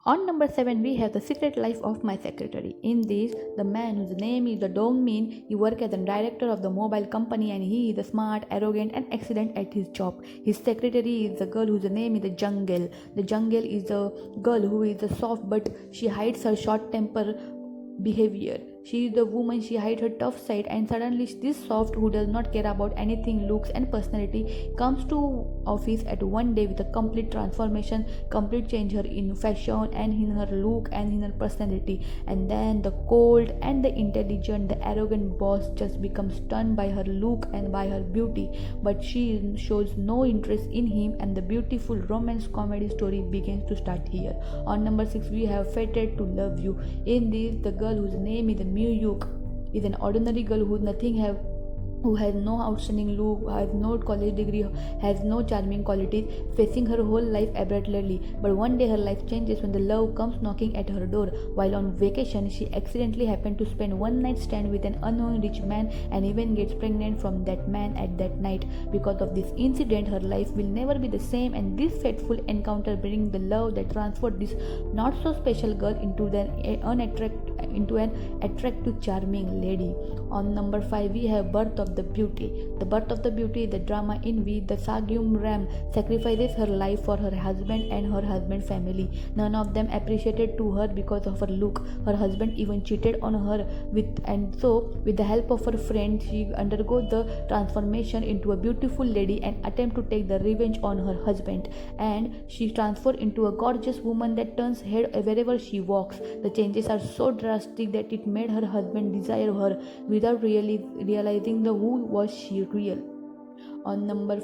On number 7, we have The Secret Life of My Secretary. In this, the man whose name is the Dong Min, he works as a director of the mobile company and he is smart, arrogant, and excellent at his job. His secretary is the girl whose name is the Jungle. The Jungle is the girl who is soft but she hides her short temper behavior. She is the woman, she hides her tough side, and suddenly this soft who does not care about anything, looks and personality, comes to office at one day with a complete transformation, complete change her in fashion and in her look and in her personality. And then the cold and the intelligent, the arrogant boss just becomes stunned by her look and by her beauty, but she shows no interest in him, and the beautiful romance comedy story begins to start here. On number 6, we have Fated to Love You. In this, the girl whose name is Miu Yuk is an ordinary girl who has no outstanding look, has no college degree, has no charming qualities, facing her whole life abruptly. But one day her life changes when the love comes knocking at her door. While on vacation, she accidentally happened to spend one night stand with an unknown rich man and even gets pregnant from that man at that night. Because of this incident, her life will never be the same, and this fateful encounter brings the love that transforms this not so special girl into an attractive, charming lady. On number 5, we have Birth of the Beauty. The Birth of the Beauty is the drama in which the Sagyum Ram sacrifices her life for her husband and her husband's family. None of them appreciated to her because of her look. Her husband even cheated on her with the help of her friend, she undergoes the transformation into a beautiful lady and attempt to take the revenge on her husband. And she transforms into a gorgeous woman that turns head wherever she walks. The changes are so drastic that it made her husband desire her without really realizing the who was she real. On number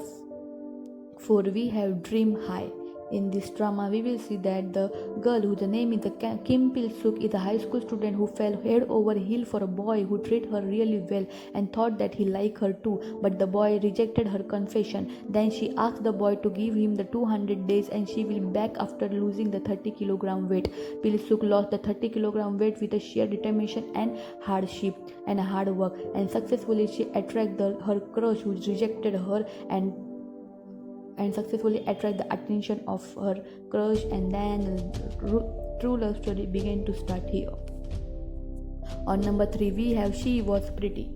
4, we have Dream High. In this drama, we will see that the girl whose name is Kim Pil Suk is a high school student who fell head over heel for a boy who treated her really well and thought that he liked her too, but the boy rejected her confession. Then she asked the boy to give him the 200 days and she will be back after losing the 30 kilogram weight. Pil Suk lost the 30 kilogram weight with a sheer determination and hardship and hard work, and successfully she attracted her crush who rejected her and successfully attract the attention of her crush, and then the true love story began to start here. On number 3, we have She Was Pretty.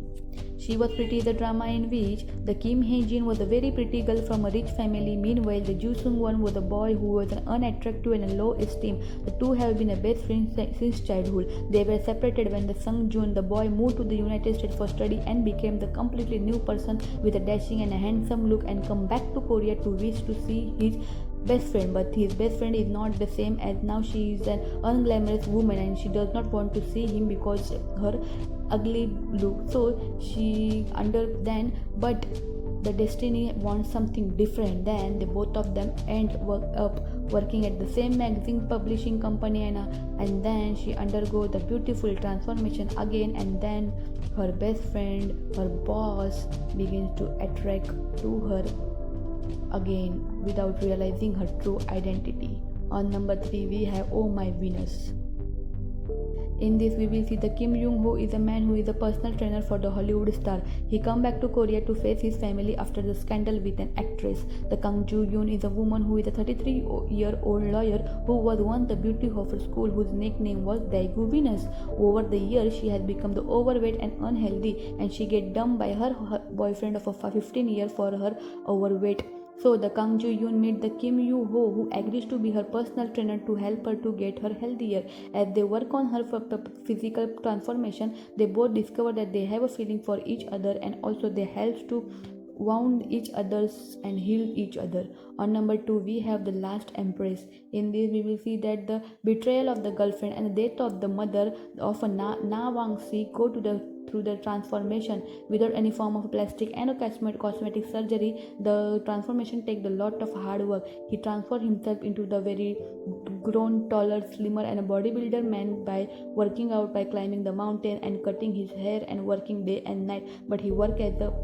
She Was Pretty is a drama in which the Kim Hae-jin was a very pretty girl from a rich family. Meanwhile, the Joo Sung-won was a boy who was unattractive and low esteem. The two have been a best friends since childhood. They were separated when the Sung-joon, the boy, moved to the United States for study and became the completely new person with a dashing and a handsome look, and come back to Korea to wish to see his best friend. But his best friend is not the same, as now she is an unglamorous woman and she does not want to see him because her ugly look. So but the destiny wants something different. Then the both of them end up working at the same magazine publishing company, and then she undergoes the beautiful transformation again, and then her best friend, her boss, begins to attract to her again without realizing her true identity. On number 3, we have Oh My Venus. In this, we will see the Kim Jung-ho is a man who is a personal trainer for the Hollywood star. He come back to Korea to face his family after the scandal with an actress. The Kang Joo-yoon is a woman who is a 33-year-old lawyer who was once the beauty of her school, whose nickname was Daegu Venus. Over the years, she has become the overweight and unhealthy, and she get dumped by her boyfriend of 15 years for her overweight. So the Kang Joo-yoon meets the Kim Yoo-ho, who agrees to be her personal trainer to help her to get her healthier. As they work on her physical transformation, they both discover that they have a feeling for each other, and also they help to wound each other's and heal each other. On number 2, we have The Last Empress. In this, we will see that the betrayal of the girlfriend and the death of the mother of Na Wang-si go through the transformation without any form of plastic and cosmetic surgery. The transformation takes a lot of hard work. He transformed himself into the very grown, taller, slimmer, and a bodybuilder man by working out, by climbing the mountain and cutting his hair and working day and night. But he worked as the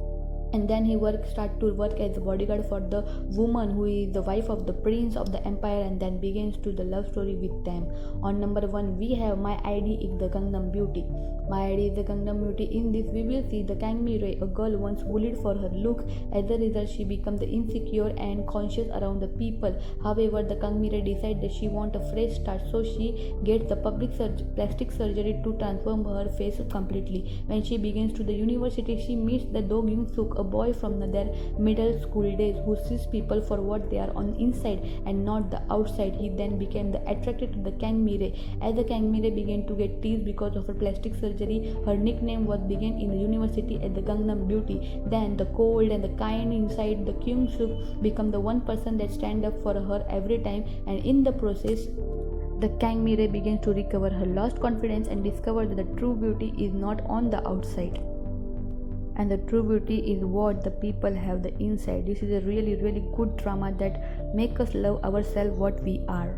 and then he start to work as a bodyguard for the woman who is the wife of the prince of the empire, and then begins to the love story with them. On number 1 we have My ID is the Gangnam Beauty. My ID is the Gangnam Beauty. In this we will see the Kang Mi-rae, a girl once bullied for her look. As a result she becomes insecure and conscious around the people. However, the Kang Mi-rae decides that she wants a fresh start, so she gets the plastic surgery to transform her face completely. When she begins to the university, she meets the Do Gyung-suk, a boy from their middle school days who sees people for what they are on inside and not the outside. He then became attracted to the Kang Mi-rae. As the Kang Mi-rae began to get teased because of her plastic surgery, her nickname was began in the university as the Gangnam Beauty. Then the cold and the kind inside the Kyung-suk become the one person that stand up for her every time, and in the process the Kang Mi-rae begins to recover her lost confidence and discover that the true beauty is not on the outside, and the true beauty is what the people have the inside. This is a really good drama that make us love ourselves what we are.